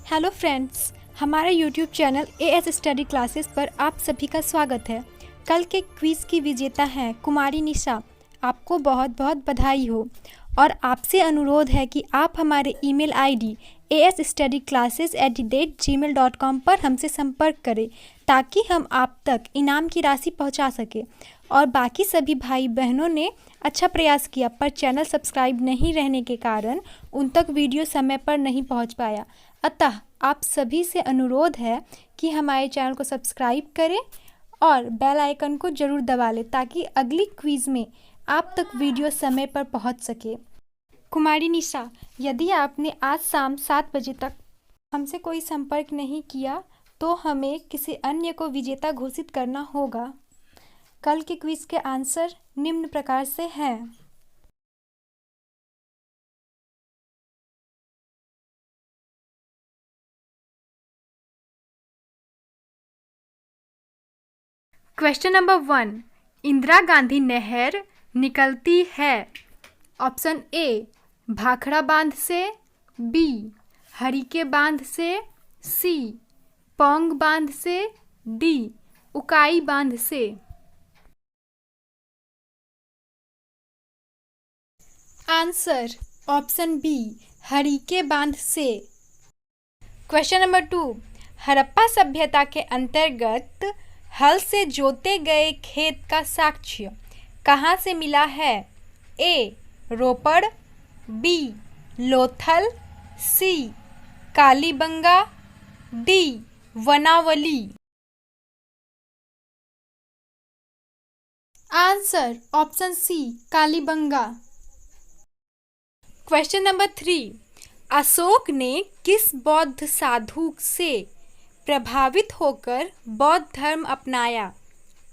Hello friends, हमारे YouTube channel as study classes पर आप सभी का स्वागत है। कल के क्विज़ की विजेता हैं कुमारी निशा। आपको बहुत बहुत बधाई हो और आपसे अनुरोध है कि आप हमारे ईमेल आईडी asstudyclasses@gmail.com पर हमसे संपर्क करें ताकि हम आप तक इनाम की राशि पहुंचा सकें। और बाकी सभी भाई बहनों ने अच्छा प्रयास किया पर चैनल सब्सक्राइब नहीं रहने के कारण उन तक वीडियो समय पर नहीं पहुंच पाया। अतः आप सभी से अनुरोध है कि हमारे चैनल को सब्सक्राइब करें और बेल आइकन को ज़रूर दबा लें ताकि अगली क्विज़ में आप तक वीडियो समय पर पहुंच सके। कुमारी निशा, यदि आपने आज शाम 7 बजे तक हमसे कोई संपर्क नहीं किया तो हमें किसी अन्य को विजेता घोषित करना होगा। कल के क्विज़ के आंसर निम्न प्रकार से हैं। क्वेश्चन नंबर 1, इंदिरा गांधी नहर निकलती है ऑप्शन ए भाखड़ा बांध से, बी हरिके बांध से, सी पौंग बांध से, डी उकाई बांध से। आंसर ऑप्शन बी हरिके बांध से। क्वेश्चन नंबर 2, हड़प्पा सभ्यता के अंतर्गत हल से जोते गए खेत का साक्ष्य कहाँ से मिला है? A Ropar, B Lothal, C Kalibanga, D Vanawali. Answer option C Kalibanga. Question number 3, Ashok ने किस बौद्ध साधु से प्रभावित होकर बौद्ध धर्म अपनाया?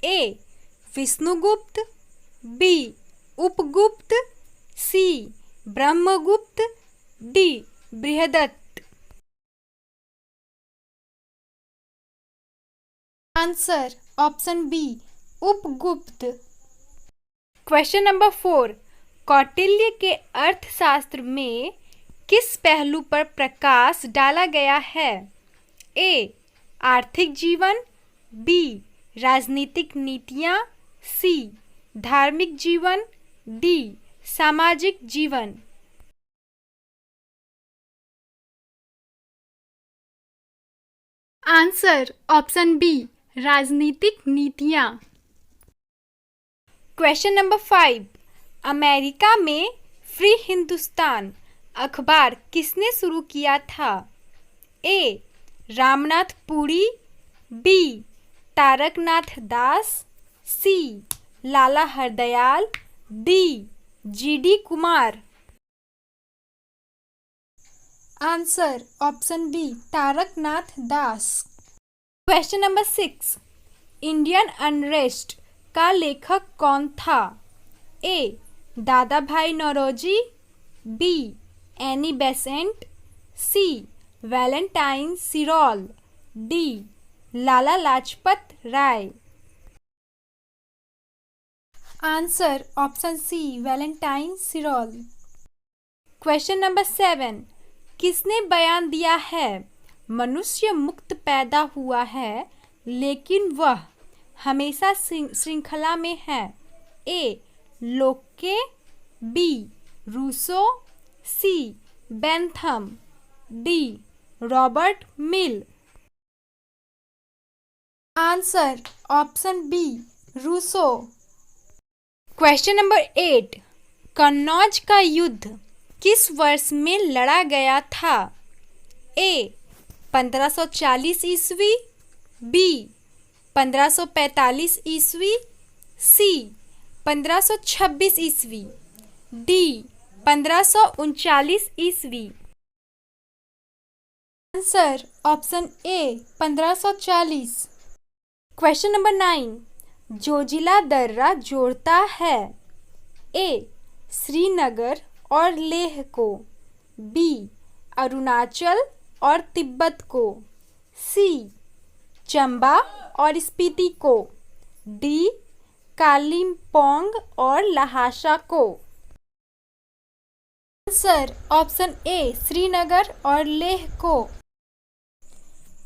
A Vishnugupta, B Upagupta, C Brahmagupta, D Brihadatta. Answer option B Upagupta. Question number 4, Kautilya के अर्थशास्त्र में किस पहलू पर प्रकाश डाला गया है? ए आर्थिक जीवन, बी राजनीतिक नीतियाँ, सी धार्मिक जीवन, डी सामाजिक जीवन। आंसर ऑप्शन बी राजनीतिक नीतियाँ। क्वेश्चन नंबर 5, अमेरिका में फ्री हिंदुस्तान अखबार किसने शुरू किया था? A Ramnath Puri, B Taraknath Das, C Lala Hardayal, D G D Kumar. Answer option B Taraknath Das. Question number 6, Indian unrest का लेखक कौन था? A Dadabhai Naoroji, B Annie Besant, C Valentine Chirol, D Lala Lajpat Rai. Answer option C Valentine Chirol. Question number 7, किसने बयान दिया है मनुष्य मुक्त पैदा हुआ है लेकिन वह हमेशा श्रृंखला में है? A Locke, B Rousseau, C Bentham, D Robert Mill. Answer option B Rousseau. Question number 8, Kannauj का युद्ध किस वर्ष में लड़ा गया था? ए 1540 ईस्वी, बी 1545 ईस्वी, सी 1526 ईस्वी, डी 1539 ईस्वी। आंसर ऑप्शन ए 1540। क्वेश्चन नंबर 9, जोजिला दर्रा जोड़ता है? ए श्रीनगर और लेह को, बी अरुणाचल और तिब्बत को, सी चंबा और स्पीति को, डी कालिम्पोंग और लहासा को। आंसर ऑप्शन ए श्रीनगर और लेह को।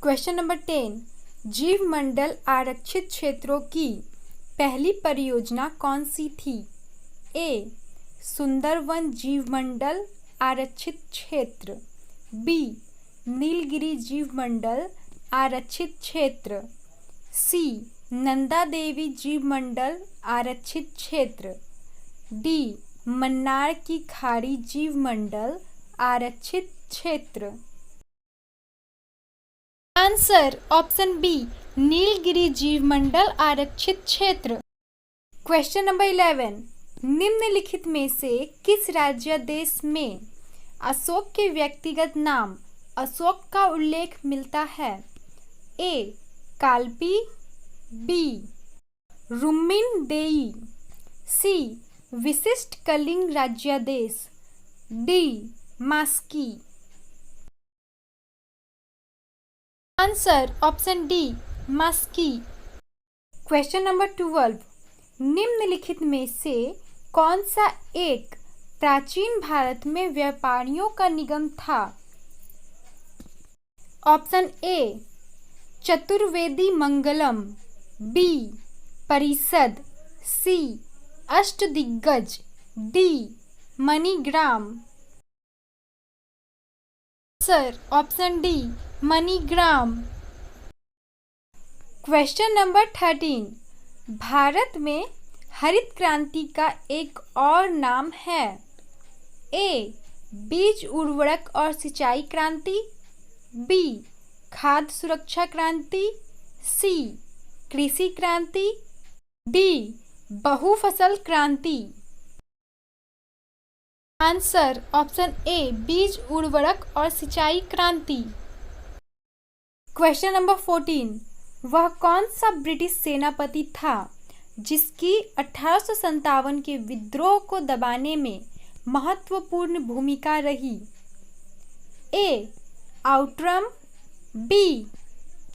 क्वेश्चन नंबर 10, जीवमंडल आरक्षित क्षेत्रों की पहली परियोजना कौन सी थी? ए. सुंदरवन जीवमंडल आरक्षित क्षेत्र, बी. नीलगिरी जीवमंडल आरक्षित क्षेत्र, सी. नंदा देवी जीवमंडल आरक्षित क्षेत्र, डी. मन्नार की खाड़ी जीवमंडल आरक्षित क्षेत्र। आंसर ऑप्शन बी, नीलगिरी जीवमंडल आरक्षित क्षेत्र। क्वेश्चन नंबर 11, निम्नलिखित में से किस राज्य देश में अशोक के व्यक्तिगत नाम अशोक का उल्लेख मिलता है? ए. कालपी, बी. रुम्मिनदेई, सी. विशिष्ट कलिंग राज्यादेश, डी. मास्की। आंसर ऑप्शन डी, मास्की। क्वेश्चन नंबर 12, निम्नलिखित में से कौन सा एक प्राचीन भारत में व्यापारियों का निगम था? Option A, Chaturvedi Mangalam, B. परिषद, C. Ashtadiggaj, D. Manigram. Answer option D, Manigram. Question number 13, Bharat में हरित क्रांति का एक और नाम है? ए. बीज उर्वरक और सिंचाई क्रांति, बी. खाद्य सुरक्षा क्रांति, सी. कृषि क्रांति, डी. बहुफसल क्रांति। आंसर ऑप्शन ए, बीज उर्वरक और सिंचाई क्रांति। क्वेश्चन नंबर 14, वह कौन सा ब्रिटिश सेनापति था जिसकी 1857 के विद्रोह को दबाने में महत्वपूर्ण भूमिका रही? A. Outram, B.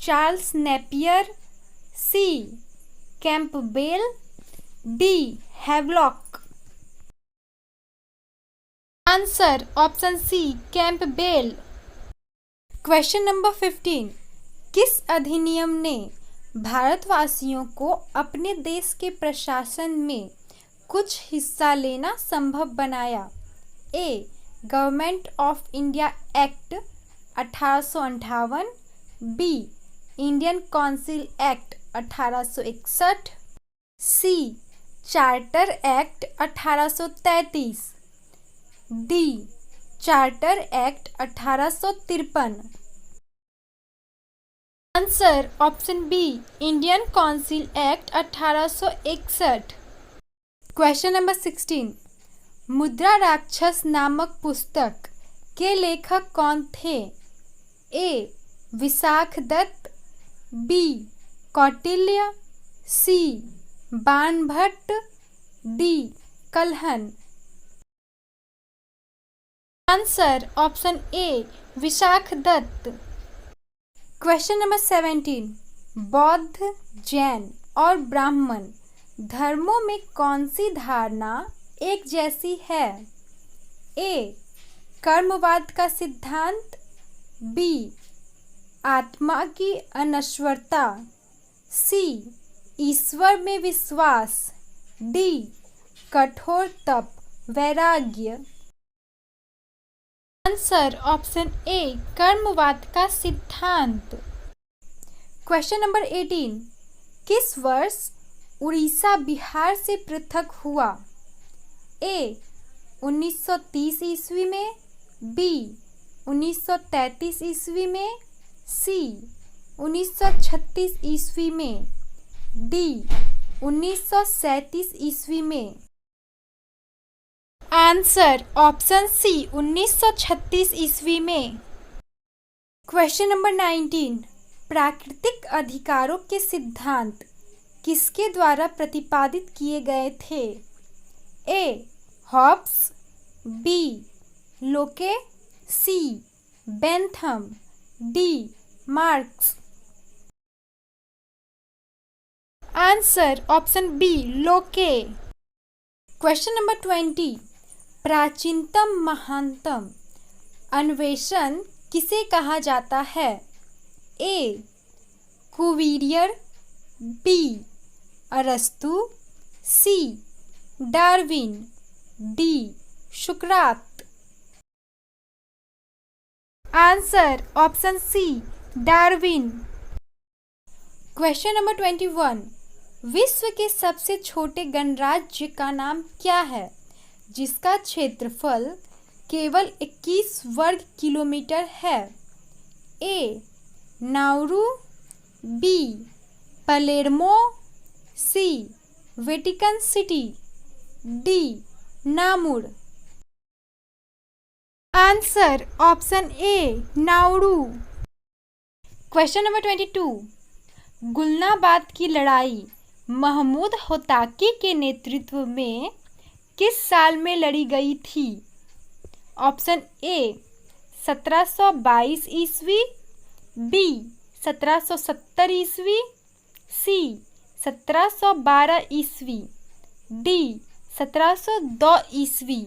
Charles Napier, C. Campbell, D. Havelock. Answer option C, Campbell. Question number 15, किस अधिनियम ने भारतवासियों को अपने देश के प्रशासन में कुछ हिस्सा लेना संभव बनाया? A. Government of India act 1858, B. Indian council act 1861, C. Charter act 1833, D. Charter act 1853। Answer option B, Indian council act 1861। Question number 16, Mudrarakshasa नामक पुस्तक के लेखक कौन थे? A. Vishakhadatta, B. Kautilya, C. Banabhatta, D. Kalhana. Answer option A, Vishakhadatta. Question number 17, बौद्ध, जैन और ब्राह्मण धर्मों में कौन सी धारणा एक जैसी है? ए. कर्मवाद का सिद्धांत, बी. आत्मा की अनश्वरता, सी. ईश्वर में विश्वास, डी. कठोर तप वैराग्य। आंसर ऑप्शन ए, कर्मवाद का सिद्धांत। क्वेश्चन नंबर 18, किस वर्ष उड़ीसा बिहार से पृथक हुआ? ए. 1930 ईस्वी में, बी. 1933 ईस्वी में, सी. 1936 ईस्वी में, डी. 1937 ईस्वी में। आंसर ऑप्शन सी, 1936 ईस्वी में। क्वेश्चन नंबर 19, प्राकृतिक अधिकारों के सिद्धांत किसके द्वारा प्रतिपादित किए गए थे? A. Hobbes, B. Locke, C. Bentham, D. Marx. Answer option B, Locke. Question number 20, प्राचीनतम महानतम अन्वेषण किसे कहा जाता है? ए कुविलियर, बी अरस्तु, सी डार्विन, डी सुकरात। Answer option C Darwin. Question number 21। विश्व के सबसे छोटे गणराज्य का नाम क्या है जिसका क्षेत्रफल केवल 21 वर्ग किलोमीटर है? A Nauru, B Palermo, C Vatican City, D Namur. Answer option A Nauru. Question number 22। Gulnabad की लड़ाई महमूद होताकी के नेतृत्व में किस साल में लड़ी गई थी? ऑप्शन ए 1722 ईस्वी, बी 1770 ईस्वी, सी 1712 ईस्वी, डी 1702 ईस्वी।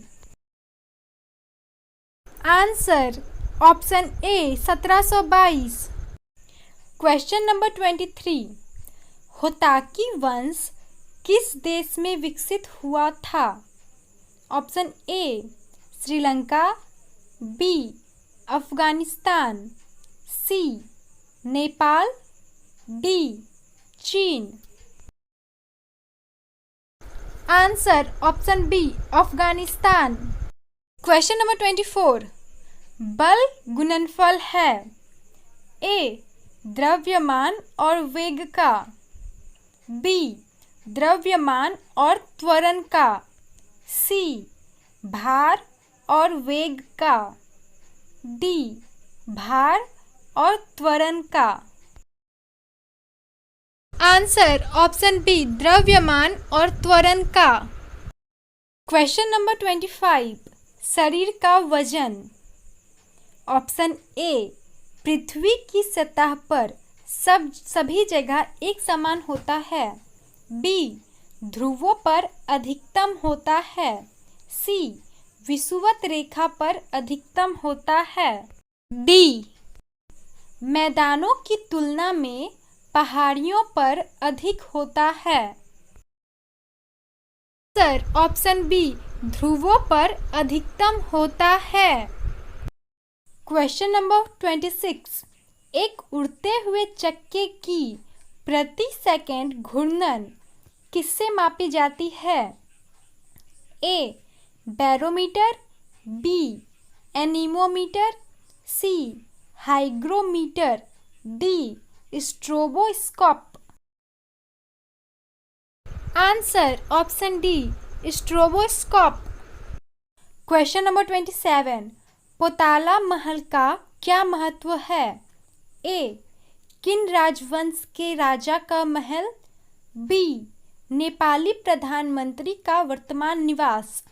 Answer option A 1722। Question number 23। Hotaki वंश किस देश में विकसित हुआ था? Option A Sri Lanka, B Afghanistan, C Nepal, D चीन। Answer option B Afghanistan. Question number 24। बल गुणनफल है ए द्रव्यमान और वेग का, बी द्रव्यमान और त्वरण का, सी भार और वेग का, डी भार और त्वरण का। आंसर ऑप्शन बी द्रव्यमान और त्वरण का। Question number 25। शरीर का वजन। ऑप्शन ए पृथ्वी की सतह पर सभी जगह एक समान होता है, बी ध्रुवों पर अधिकतम होता है, सी विषुवत रेखा पर अधिकतम होता है, डी मैदानों की तुलना में पहाड़ियों पर अधिक होता है। आंसर ऑप्शन बी ध्रुवों पर अधिकतम होता है। Question number 26। एक उड़ते हुए चक्के की प्रति सेकंड घूर्णन किससे मापी जाती है? A barometer, B anemometer, C hygrometer, D stroboscope. Answer option D stroboscope. Question number 27। Potala महल का क्या महत्व है? ए किन राजवंश के राजा का महल, बी नेपाली प्रधानमंत्री का वर्तमान निवास,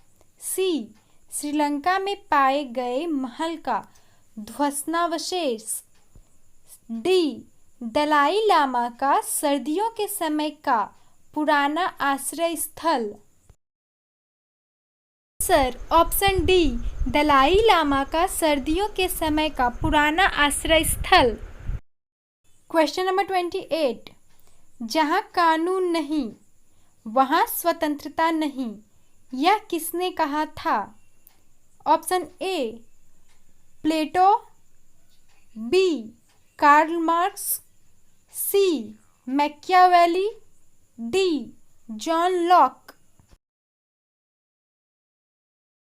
सी श्रीलंका में पाए गए महल का ध्वंसावशेष, डी दलाई लामा का सर्दियों के समय का पुराना आश्रय स्थल। Answer option D Dalai Lama का सर्दियों के समय का पुराना आश्रय स्थल। Question number 28। जहाँ कानून नहीं वहाँ स्वतंत्रता नहीं, यह किसने कहा था? Option A Plato, B Karl Marx, C Machiavelli, D John Locke.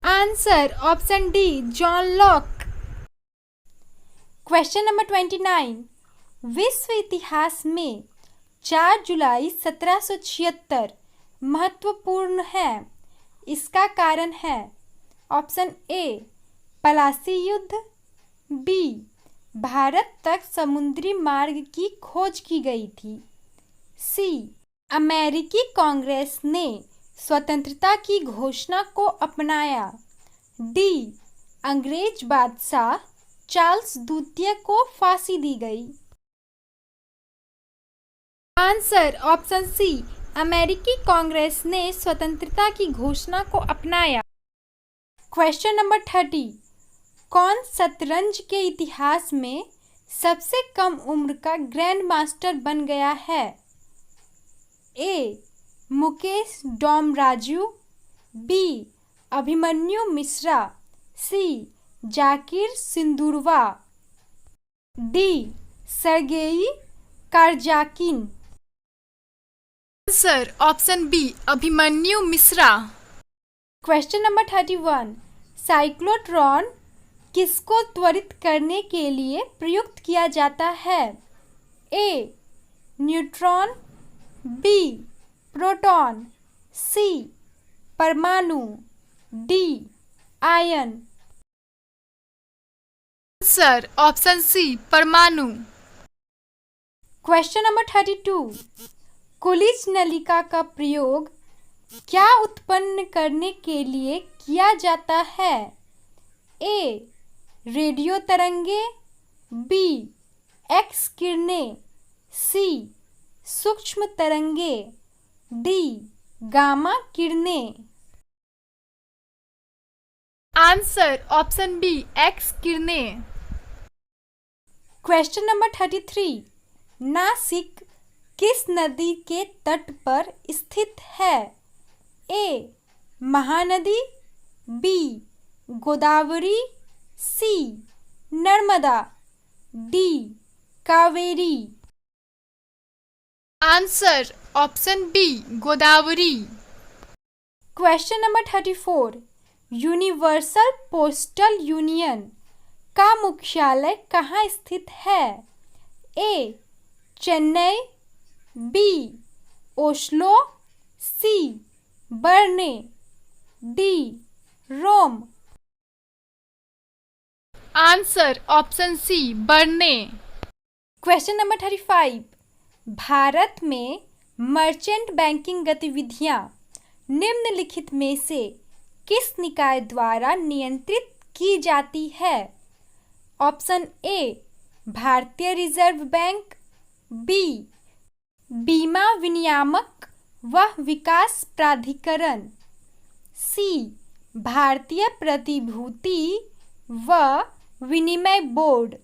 Answer option D John Locke. Question number 29। विश्व इतिहास में 4 जुलाई 1776 महत्वपूर्ण है, इसका कारण है? ऑप्शन ए पलासी युद्ध, बी भारत तक समुद्री मार्ग की खोज की गई थी, सी अमेरिकी कांग्रेस ने स्वतंत्रता की घोषणा को अपनाया, डी अंग्रेज बादशाह चार्ल्स द्वितीय को फांसी दी गई। आंसर ऑप्शन सी अमेरिकी कांग्रेस ने स्वतंत्रता की घोषणा को अपनाया। Question number 30। कौन शतरंज के इतिहास में सबसे कम उम्र का ग्रैंड मास्टर बन गया है? A. Mukesh Domaraju, B. Abhimanyu Mishra, C. Zakir Sindarov, D. Sergey Karjakin. Answer option B Abhimanyu Mishra. Question number 31, cyclotron किसको त्वरित करने के लिए प्रयुक्त किया जाता है? A. Neutron, B. Proton, C. परमाणु, D. Ion. Answer option C परमाणु। क्वेश्चन नंबर 32, कुलिच नलिका का प्रयोग क्या उत्पन्न करने के लिए किया जाता है? ए. रेडियो तरंगे, बी. एक्स किरणें, सी. सूक्ष्म तरंगे, डी. गामा किरणें। आंसर ऑप्शन बी एक्स किरणें। क्वेश्चन नंबर 33, नासिक किस नदी के तट पर स्थित है? A. Mahanadi, B. Godavari, C. Narmada, D. Kaveri. Answer option B Godavari. Question number 34, universal postal union का मुख्यालय कहाँ स्थित है? A. Chennai, B. Oslo, C. Berne, D. Rome. Answer option C Berne. Question number 35, Bharat में मर्चेंट बैंकिंग गतिविधियां निम्नलिखित में से किस निकाय द्वारा नियंत्रित की जाती है? ऑप्शन ए. भारतीय रिजर्व बैंक, बी. बीमा विनियामक व विकास प्राधिकरण, सी. भारतीय प्रतिभूति व विनिमय बोर्ड,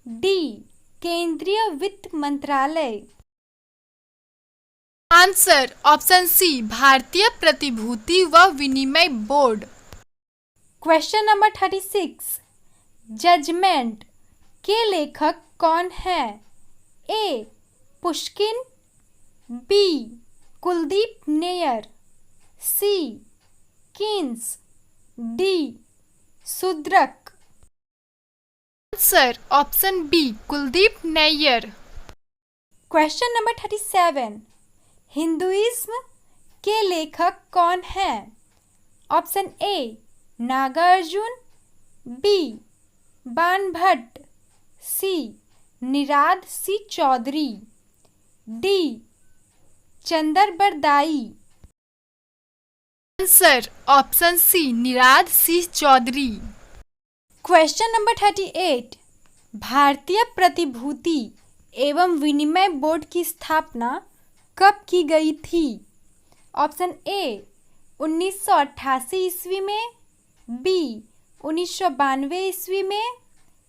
डी. केंद्रीय वित्त मंत्रालय। आंसर ऑप्शन सी भारतीय प्रतिभूति व विनिमय बोर्ड। क्वेश्चन नंबर 36, जजमेंट के लेखक कौन है? A. Pushkin, B. Kuldip Nayar, C. Keynes, D. Shudraka. Answer option B Kuldip Nayar. Question number 37, Hinduism के लेखक कौन है? Option A. Nagarjuna, B. Banabhatta, C. Nirad C Chaudhuri, D. Chandbardai. Answer option C Nirad C Chaudhuri. Question number 38, भारतीय प्रतिभूति एवं विनिमय बोर्ड की स्थापना कब की गई थी? Option A. 1988 ईस्वी में, बी. 1992 ईस्वी में,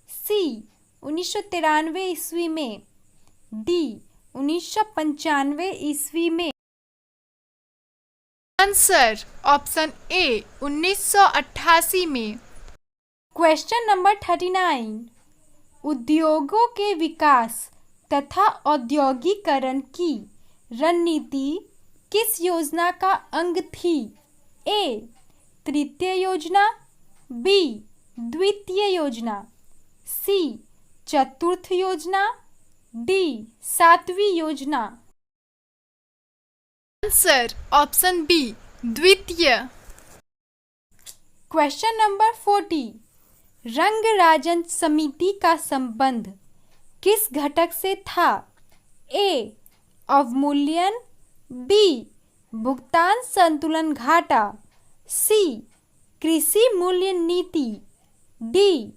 सी. 1993 ईस्वी में, डी. 1995 ईस्वी में। आंसर ऑप्शन ए 1988 में। क्वेश्चन नंबर 39, उद्योगों के विकास तथा औद्योगिकरण की रणनीति किस योजना का अंग थी? ए. तृतीय योजना, बी. द्वितीय योजना, सी. चतुर्थ योजना, डी. सातवीं योजना। आंसर ऑप्शन बी द्वितीय। क्वेश्चन नंबर 40, रंगराजन समिति का संबंध किस घटक से था? ए. अवमूल्यन, बी. भुगतान संतुलन घाटा, सी. कृषि मूल्य नीति, डी.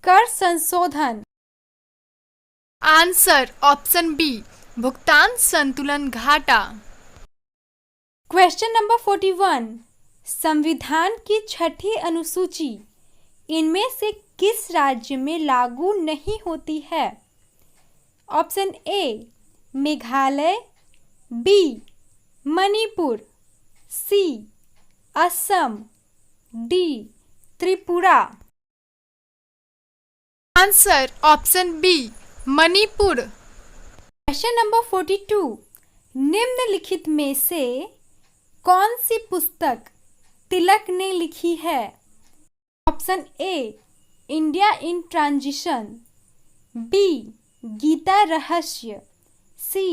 कर संशोधन। आंसर ऑप्शन बी भुगतान संतुलन घाटा। क्वेश्चन नंबर 41, संविधान की छठी अनुसूची इनमें से किस राज्य में लागू नहीं होती है? Option A Meghalaya, B Manipur, C Assam, D Tripura. Answer option B Manipur. Question number 42, निम्नलिखित में से कौन सी पुस्तक तिलक ने लिखी है? Option A India in transition, B Gita Rahasya, C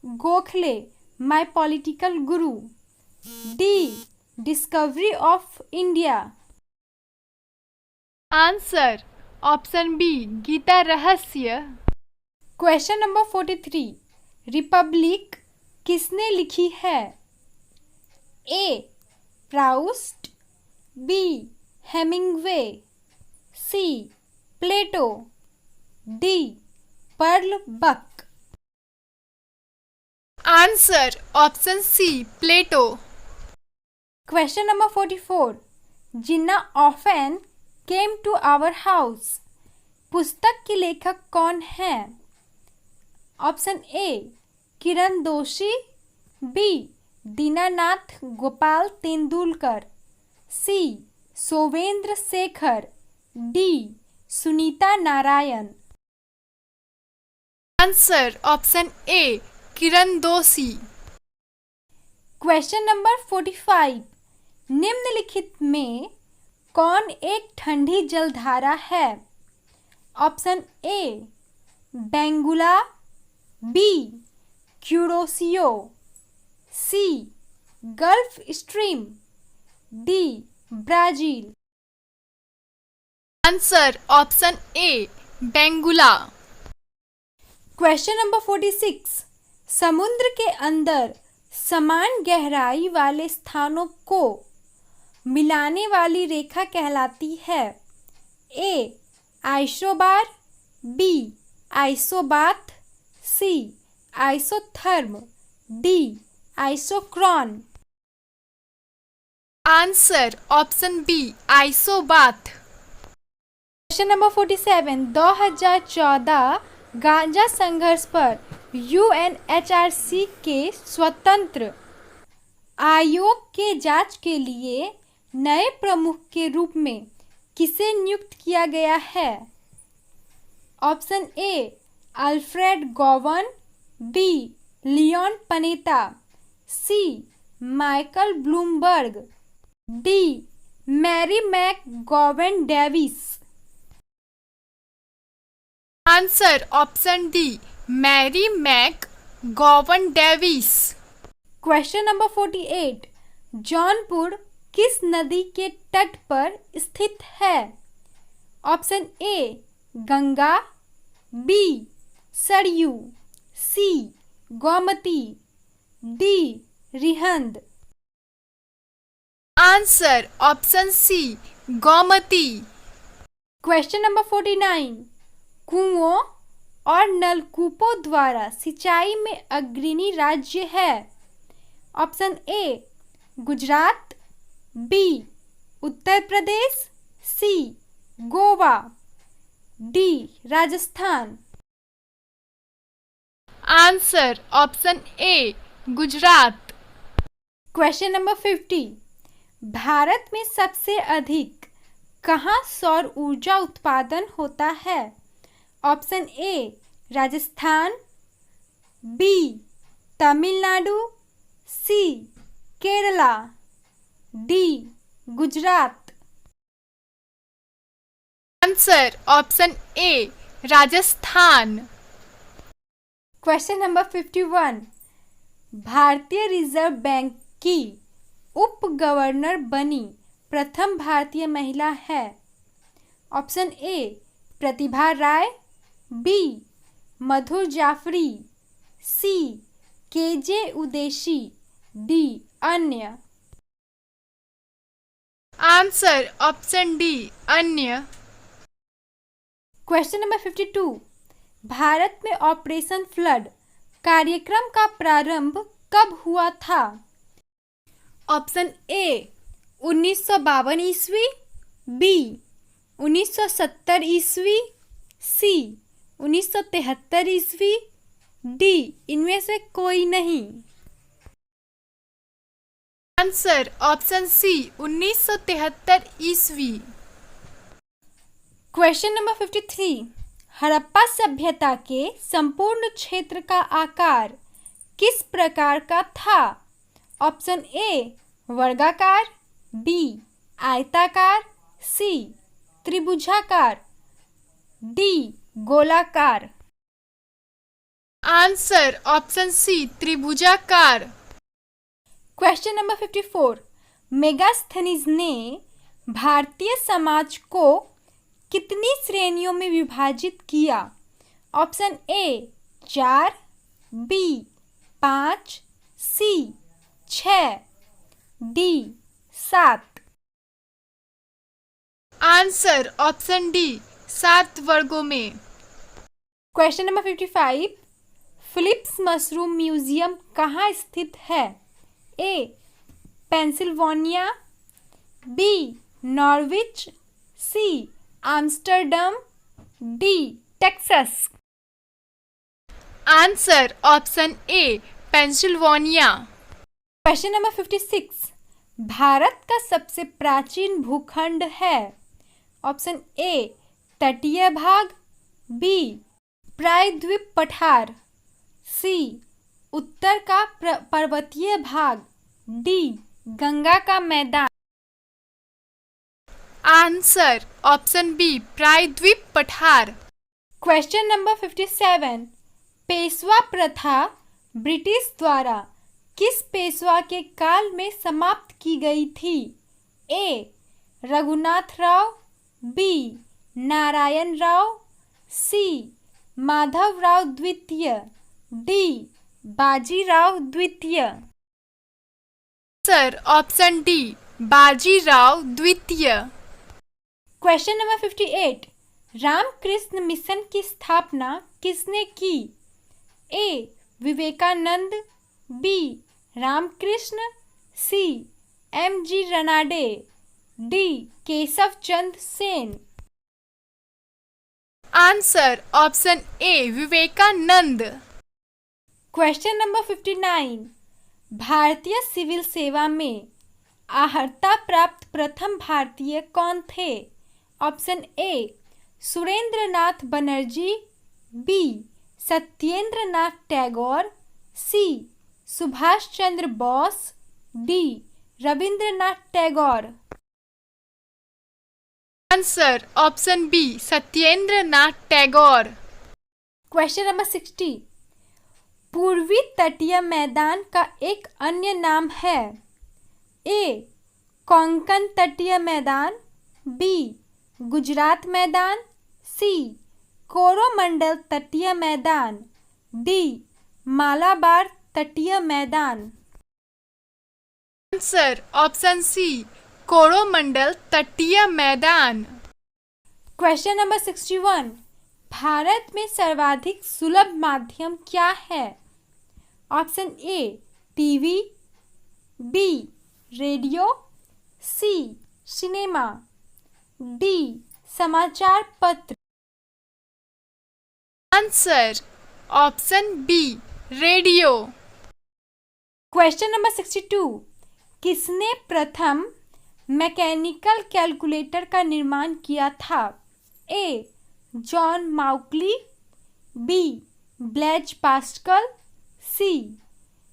Gokhale my political guru, D discovery of India. Answer option B Gita Rahasya. Question number 43, Republic किसने लिखी है? A Proust, B Hemingway, C Plato, D Pearl Buck. Answer option C Plato. Question number 44, Jinnah often came to our house पुस्तक की लेखक कौन है? Option A Kiran Doshi, B Dinanath Gopal Tendulkar, C सोवेंद्र Shekhar, D Sunita Narayan. Answer option A Kiran Doshi. Question number 45, निम्नलिखित में कौन एक ठंडी जलधारा है? Option A Benguela, B Kuroshio, C Gulf Stream, D Brazil. Answer option A Benguela. Question number 46, समुद्र के अंदर समान गहराई वाले स्थानों को मिलाने वाली रेखा कहलाती है? A isobar, B isobath, C isotherm, D isochrone. Answer option B isobath. Question number 47, 2014 गांजा संघर्ष पर UNHRC के स्वतंत्र आयोग के जांच के लिए नए प्रमुख के रूप में किसे नियुक्त किया गया है? Option A Alfred Gowan, B Leon Panetta, C Michael Bloomberg, D Mary McGowan Davis. Answer option D Mary McGowan Davis. Question number 48, Jaunpur किस नदी के तट पर स्थित है? Option A Ganga, B Saryu, C Gomti, D Rihand. Answer option C Gomti. Question number 49, कुओं और नलकूपों द्वारा सिंचाई में अग्रणी राज्य है? Option A Gujarat, B Uttar Pradesh, C Goa, D Rajasthan. Answer option A Gujarat. Question number 50, भारत में सबसे अधिक कहाँ सौर ऊर्जा उत्पादन होता है? Option A Rajasthan, B Tamil Nadu, C Kerala, D Gujarat. Answer option A Rajasthan. Question number 51, भारतीय रिजर्व बैंक की उप गवर्नर बनी प्रथम भारतीय महिला है? Option A Pratibha Rai, B Madhu Jafri, C KJ Udeshi, D अन्य। आंसर ऑप्शन डी अन्य। क्वेश्चन नंबर 52, भारत में ऑपरेशन फ्लड कार्यक्रम का प्रारंभ कब हुआ था? ऑप्शन ए 1952 ईस्वी, बी 1970 ईस्वी, सी 1973 ईस्वी, डी इनमें से कोई नहीं। आंसर ऑप्शन सी 1973 ईस्वी। क्वेश्चन नंबर 53, हड़प्पा सभ्यता के संपूर्ण क्षेत्र का आकार किस प्रकार का था? ऑप्शन ए वर्गाकार, बी आयताकार, सी त्रिभुजाकार, डी गोलाकार। आंसर ऑप्शन सी त्रिभुजाकार। क्वेश्चन नंबर 54, मेगास्थनीज ने भारतीय समाज को कितनी श्रेणियों में विभाजित किया? Option A 4, B 5, C 6, D 7। Answer option D 7 वर्गों में। Question number 55, Philips mushroom museum कहाँ स्थित है? A Pennsylvania, B Norwich, C Amsterdam, D Texas. Answer option A Pennsylvania. Question number 56, Bharat का सबसे प्राचीन भूखंड है? ऑप्शन ए तटीय भाग, बी प्रायद्वीप पठार, सी उत्तर का पर्वतीय भाग, डी गंगा का मैदान। आंसर ऑप्शन बी प्रायद्वीप पठार। क्वेश्चन नंबर 57, पेशवा प्रथा ब्रिटिश द्वारा किस पेशवा के काल में समाप्त की गई थी? ए रघुनाथ राव, बी नारायण राव, सी माधव राव द्वितीय, डी बाजीराव द्वितीय। आंसर ऑप्शन डी बाजीराव द्वितीय। क्वेश्चन नंबर 58, रामकृष्ण मिशन की स्थापना किसने की? A Vivekananda, B Ramakrishna, C M G. Ranade, D Keshab Chandra Sen. Answer option A Vivekananda. Question number 59, भारतीय सिविल सेवा में अर्हता प्राप्त प्रथम भारतीय कौन थे? Option A Surendra Nath Banerjee, B Satyendra Nath Tagore, C Subhash Chandra Bose, D Rabindranath Tagore. Answer option B Satyendra Nath Tagore. Question number 60, पूर्वी तटीय मैदान का एक अन्य नाम है? ए कोंकण तटीय मैदान, बी गुजरात मैदान, सी कोरोमंडल तटीय मैदान, डी मालाबार तटीय मैदान। आंसर ऑप्शन सी कोरोमंडल तटीय मैदान। क्वेश्चन नंबर 61, भारत में सर्वाधिक सुलभ माध्यम क्या है? Option A TV, B radio, C cinema, D समाचार पत्र। Answer option B radio. Question number 62, किसने प्रथम मैकेनिकल कैलकुलेटर का निर्माण किया था? A John Mauchly, B Blaise Pascal, C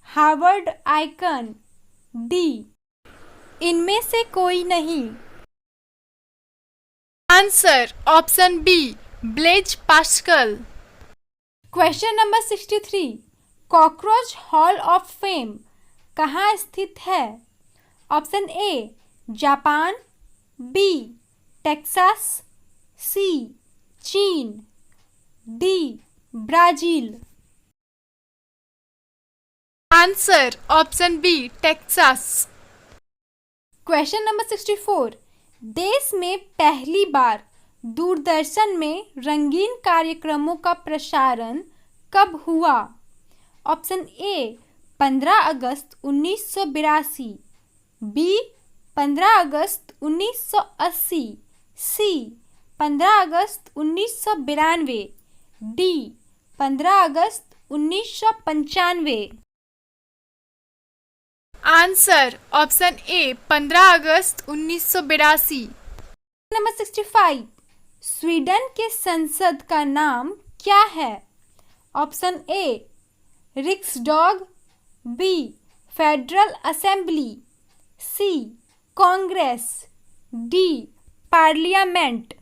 Harvard icon, D इनमें से कोई नहीं। Answer option B Blaise Pascal. Question number 63, cockroach hall of fame कहाँ स्थित है? Option A Japan, B Texas, C चीन, D Brazil. Answer option B Texas. Question number 64, देश में पहली बार दूरदर्शन में रंगीन कार्यक्रमों का प्रसारण कब हुआ? ऑप्शन ए 15 अगस्त 1982, बी 15 अगस्त 1980, सी 15 अगस्त 1992, डी 15 अगस्त 1995। आंसर ऑप्शन ए 15 अगस्त 1982। नंबर 65, स्वीडन के संसद का नाम क्या है? Option A Riksdag, B federal assembly, C Congress, D parliament.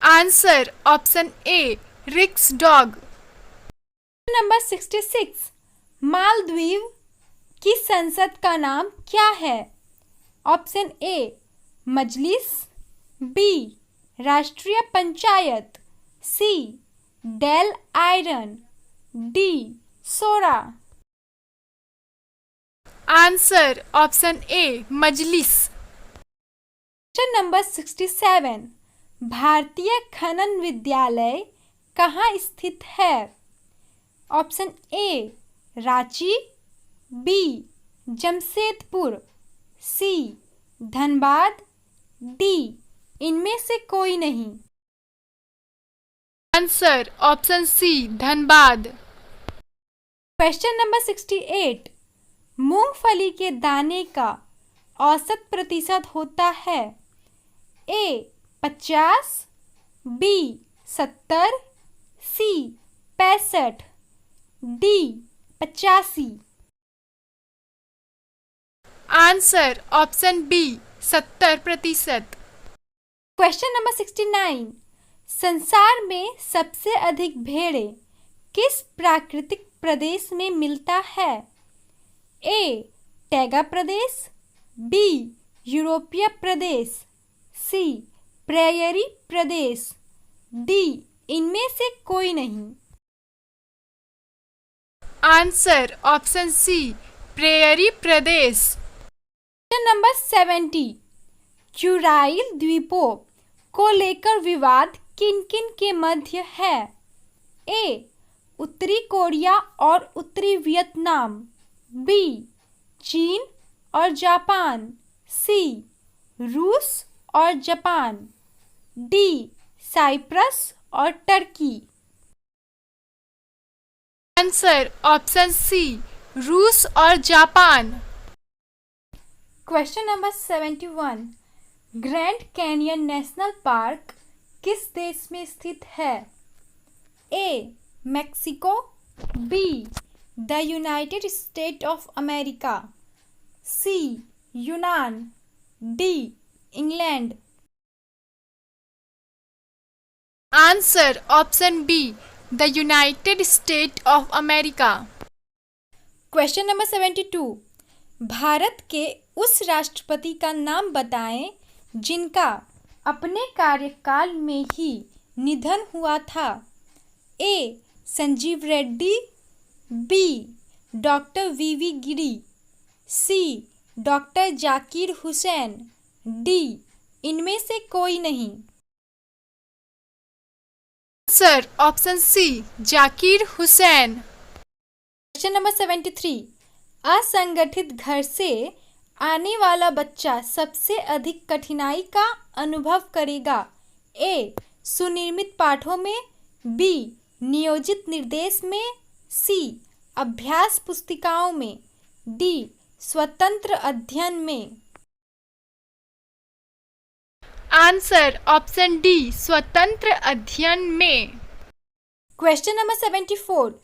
Answer option A Riksdag. Number 66, Maldives की संसद का नाम क्या है? ऑप्शन ए मजलिस, बी राष्ट्रीय panchayat, C Dail Eireann, D सोरा। Answer option A Majlis. Question number 67, भारतीय खनन विद्यालय कहाँ स्थित है? Option A Ranchi, B Jamshedpur, C Dhanbad, D इनमें से कोई नहीं। Answer option C Dhanbad. Question number 68, मूंगफली के दाने का औसत प्रतिशत होता है? A 50, B 70, C 65, D 85। Answer option B 70%। Question number 69, संसार में सबसे अधिक भेड़ें किस प्राकृतिक प्रदेश में मिलता है? ए टैगा प्रदेश, बी यूरोपीय प्रदेश, सी प्रेयरी प्रदेश, डी इनमें से कोई नहीं। आंसर ऑप्शन सी प्रेयरी प्रदेश। क्वेश्चन नंबर 70, क्यूराइल द्वीपों को लेकर विवाद किन किन के मध्य है? ए उत्तरी कोरिया और उत्तरी वियतनाम, बी चीन और जापान, सी रूस और जापान, डी साइप्रस और टर्की। आंसर ऑप्शन सी रूस और Japan. Question number 71, Grand canyon national park किस देश में स्थित है? A Mexico, B the United State of America, C यूनान, D England. Answer option B the United State of America. Question number 72, Bharat के उस राष्ट्रपति का नाम बताएं जिनका अपने कार्यकाल में ही निधन हुआ था? A Sanjiva Reddy, B doctor VV Giri, C doctor Zakir Hussain, D इनमें से कोई नहीं। Answer option C Zakir Hussain. Question number 73, असंगठित घर से आने वाला बच्चा सबसे अधिक कठिनाई का अनुभव करेगा? ए सुनिर्मित पाठों में, बी नियोजित निर्देश में, सी अभ्यास पुस्तिकाओं में, डी स्वतंत्र अध्ययन में। आंसर ऑप्शन डी स्वतंत्र अध्ययन में। क्वेश्चन नंबर 74,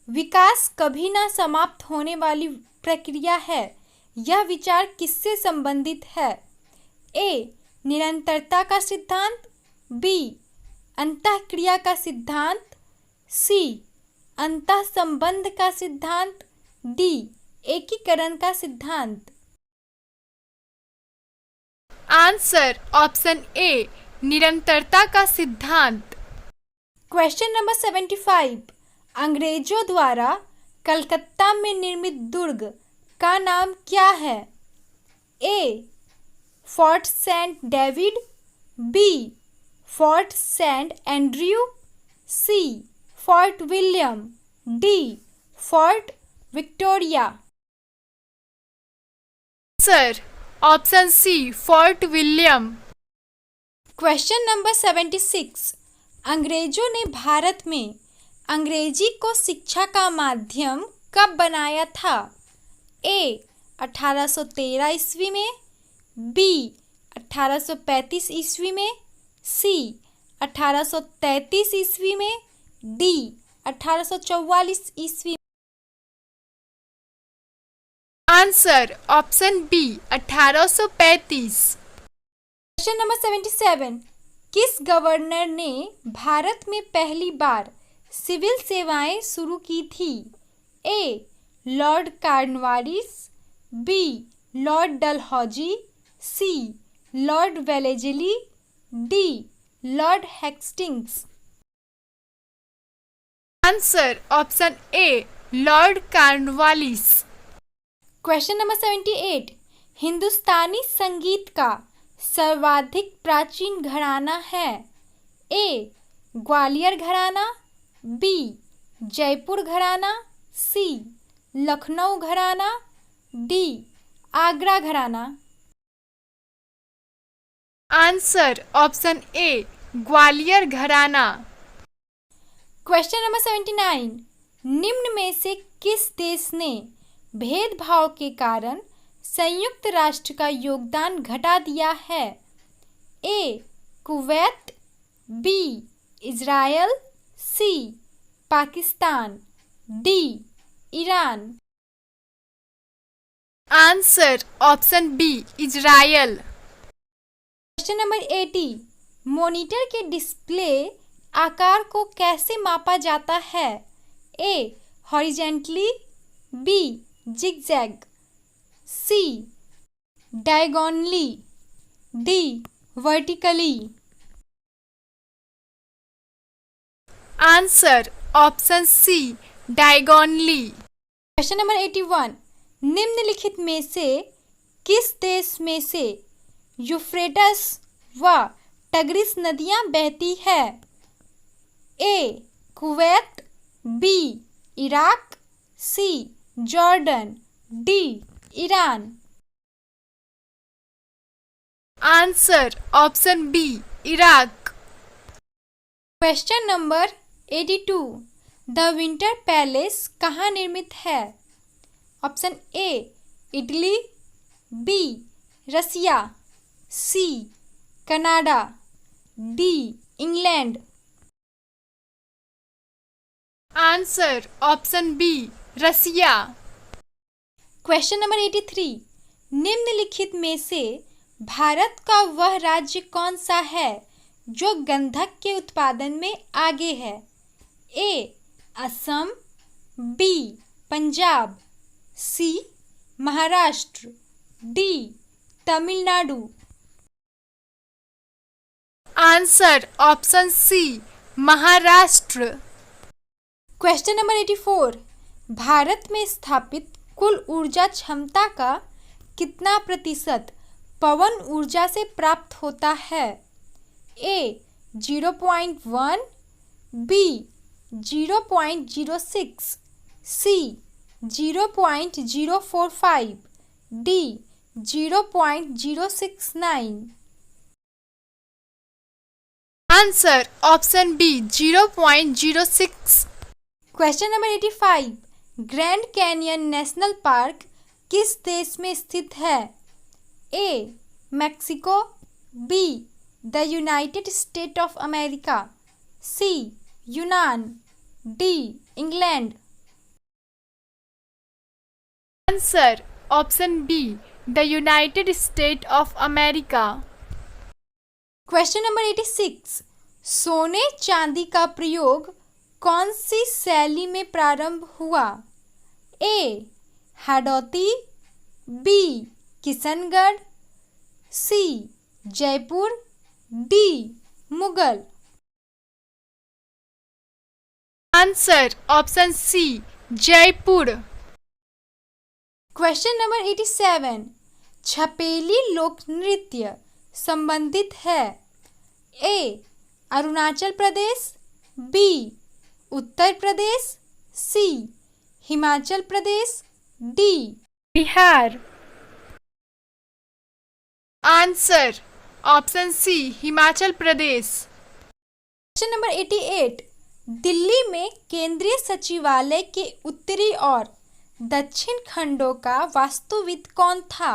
विकास कभी ना समाप्त होने वाली प्रक्रिया है, यह विचार किससे संबंधित है? ए निरंतरता का सिद्धांत, बी अंतःक्रिया का सिद्धांत, सी अंतः संबंध का सिद्धांत, डी एकीकरण का सिद्धांत। आंसर ऑप्शन ए निरंतरता का सिद्धांत। क्वेश्चन नंबर 75, अंग्रेजों द्वारा कलकत्ता में निर्मित दुर्ग का नाम क्या है? A Fort Saint David, B Fort Saint Andrew, C Fort William, D Fort Victoria. Answer option C Fort William. Question number 76, अंग्रेजों ने भारत में अंग्रेजी को शिक्षा का माध्यम कब बनाया था? ए 1813 ईस्वी में, बी 1835 ईस्वी में, सी 1833 ईस्वी में, डी 1844 ईस्वी में। Answer option B 1835। Question number 77, किस गवर्नर ने भारत में पहली बार सिविल सेवाएं शुरू की थी? A Lord Cornwallis, B Lord Dalhousie, C Lord Wellesley, D Lord Hastings. Answer option A Lord Cornwallis. Question number 78, Hindustani संगीत का सर्वाधिक प्राचीन घराना है? ए ग्वालियर घराना, बी जयपुर घराना, सी लखनऊ घराना, डी आगरा घराना। आंसर ऑप्शन ए ग्वालियर घराना। क्वेश्चन नंबर 79, निम्न में से किस देश ने भेदभाव के कारण संयुक्त राष्ट्र का योगदान घटा दिया है? A Kuwait, B Israel, C Pakistan, D Iran. Answer option B Israel. Question number 80, monitor के डिस्प्ले आकार को कैसे मापा जाता है? A horizontally, B zigzag, C diagonally, D vertically. Answer option C diagonally. Question number 81, निम्नलिखित में से किस देश में से यूफ्रेटस व टग्रिस नदियां बहती है? A Kuwait, B Iraq, C Jordan, D Iran. Answer option B Iraq. Question number 82, the winter palace कहाँ निर्मित है? Option A Italy, B Russia, C Canada, D England. Answer option B Russia. Question number 83, निम्नलिखित में से भारत का वह राज्य कौन सा है जो गंधक के उत्पादन में आगे है? A Assam, B Punjab, C Maharashtra, D Tamil Nadu. Answer option C Maharashtra. Question number 84, Bharat में स्थापित कुल ऊर्जा क्षमता का कितना प्रतिशत पवन ऊर्जा से प्राप्त होता है? A 0.1, B 0.06, C 0.045, D 0.069। Answer option B 0.06। Question number 85, grand canyon national park किस देश में स्थित है? A Mexico, B the United State of America, C यूनान, D England. Answer option B the United State of America. Question number 86, सोने चांदी का प्रयोग कौन सी शैली में प्रारंभ हुआ? A Hadoti, B Kishangarh, C Jaipur, D Mughal. Answer option C Jaipur. Question number 87, Chhapeli लोक नृत्य संबंधित है? A Arunachal Pradesh, B Uttar Pradesh, C Himachal Pradesh, D Bihar. Answer option C Himachal Pradesh. Question number 88, Delhi में केंद्रीय सचिवालय के उत्तरी और दक्षिण खंडों का वास्तुविद कौन था?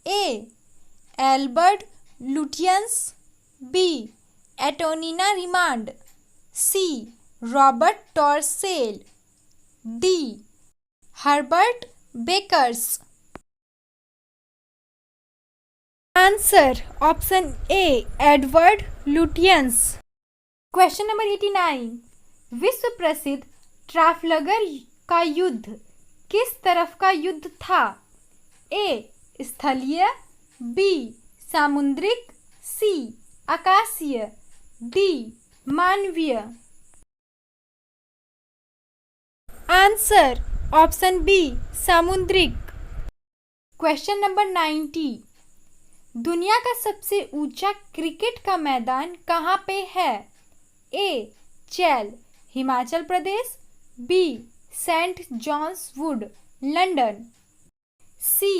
A. Albert Lutyens, B. Antonina Raymond, C. Robert Tor Russell, D. Herbert Bakers. Answer option A Edward Lutyens. Question number 89, विश्व प्रसिद्ध ट्राफलगर का युद्ध किस तरफ का युद्ध था? ए. स्थलीय, बी. सामुद्रिक, सी. आकाशीय, डी. मानवीय। आंसर ऑप्शन बी सामुद्रिक। क्वेश्चन नंबर 90, दुनिया का सबसे ऊंचा क्रिकेट का मैदान कहाँ पे है? A. Chail, Himachal Pradesh, B. Saint John's Wood, London, C.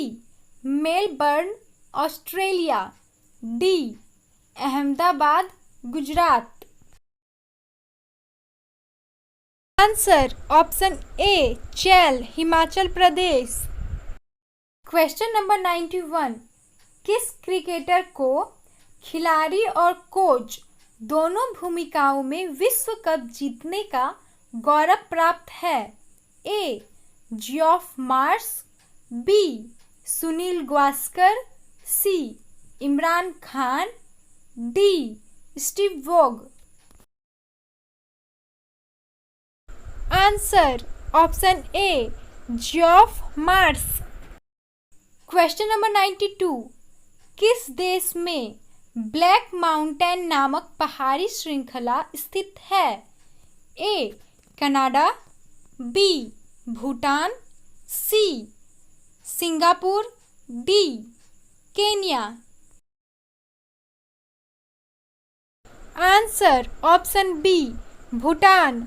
Melbourne, Australia, D. Ahmedabad, Gujarat. Answer option A Chail, Himachal Pradesh. Question number 91, किस क्रिकेटर को खिलाड़ी और कोच दोनों भूमिकाओं में विश्व कप जीतने का गौरव प्राप्त है? A. Geoff Marsh, B. Sunil Gavaskar, C. Imran Khan, D. Steve Waugh. Answer option A Geoff Marsh. Question number 92, किस देश में ब्लैक माउंटेन नामक पहाड़ी श्रृंखला स्थित है? A. Canada, B. Bhutan, C. Singapore, D. Kenya. Answer option B Bhutan.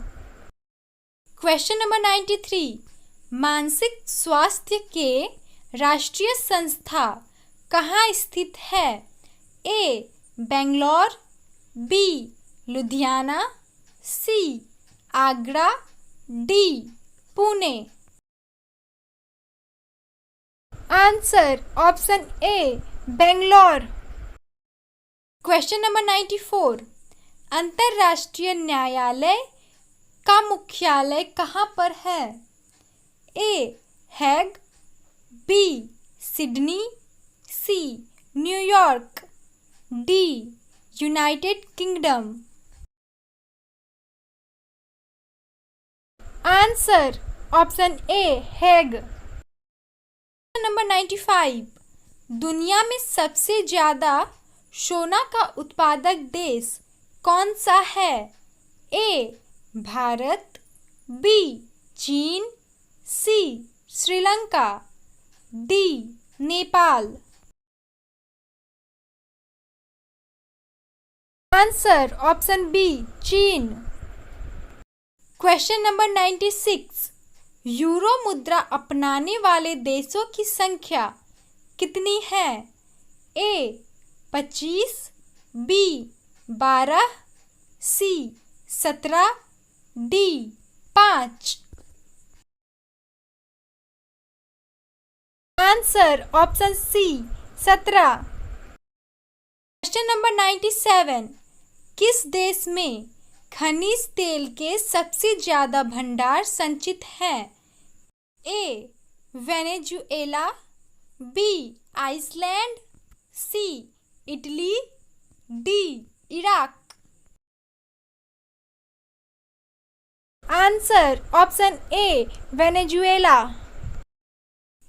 Question number 93, मानसिक स्वास्थ्य के राष्ट्रीय संस्था कहाँ स्थित है? A. Bangalore, B. Ludhiana, C. Agra, D. Pune. Answer option A Bangalore. Question number 94, अंतर्राष्ट्रीय न्यायालय का मुख्यालय कहाँ पर है? A. Hague, B. Sydney, C. New York, D. United Kingdom. Answer option A Hague. Number 95, दुनिया में सबसे ज्यादा सोना का उत्पादक देश कौन सा है? ए. भारत, बी. चीन, C. Sri Lanka, D. Nepal. Answer option B चीन। क्वेश्चन नंबर 96, यूरो मुद्रा अपनाने वाले देशों की संख्या कितनी है? A. 25, B. 12, C. 17, D. 5। Answer option C 17। Question number 97, किस देश में खनिज तेल के सबसे ज्यादा भंडार संचित हैं? A. Venezuela, B. Iceland, C. Italy, D. Iraq. Answer option A Venezuela.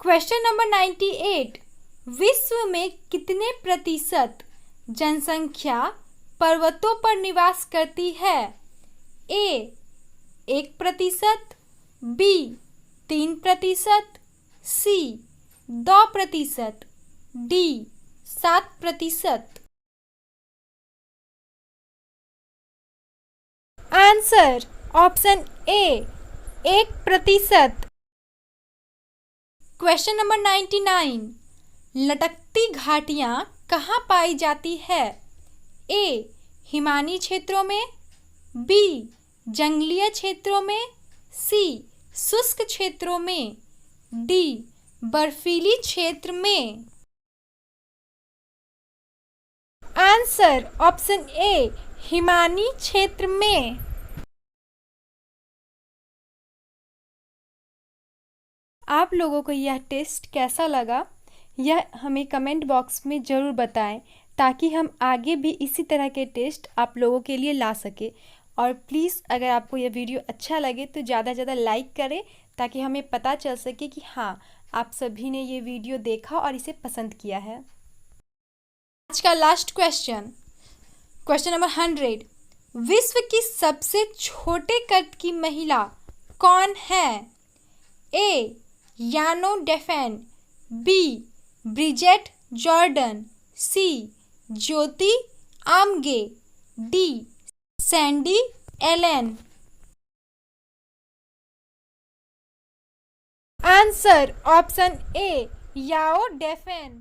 Question number 98, विश्व में कितने प्रतिशत जनसंख्या पर्वतों पर निवास करती है? A. 1%, B. 3%, C. 2%, D. 7%। Answer option A 1%। Question number 99, लटकती घाटियां कहाँ पाई जाती है? ए. हिमानी क्षेत्रों में, बी जंगलीय क्षेत्रों में, सी शुष्क क्षेत्रों में, डी बर्फीली क्षेत्र में। आंसर ऑप्शन ए हिमानी क्षेत्र में। आप लोगों को यह टेस्ट कैसा लगा यह हमें कमेंट बॉक्स में ज़रूर बताएं, ताकि हम आगे भी इसी तरह के टेस्ट आप लोगों के लिए ला सके। और प्लीज़ अगर आपको यह वीडियो अच्छा लगे तो ज़्यादा से ज़्यादा लाइक करें, ताकि हमें पता चल सके कि हाँ आप सभी ने ये वीडियो देखा और इसे पसंद किया है। आज का लास्ट क्वेश्चन, क्वेश्चन नंबर 100। विश्व की सबसे छोटे कद की महिला कौन है? A Yao Defen, B Bridget Jordan, C Jyoti Amge, D Sandy Allen. Answer option A Yao डेफेन।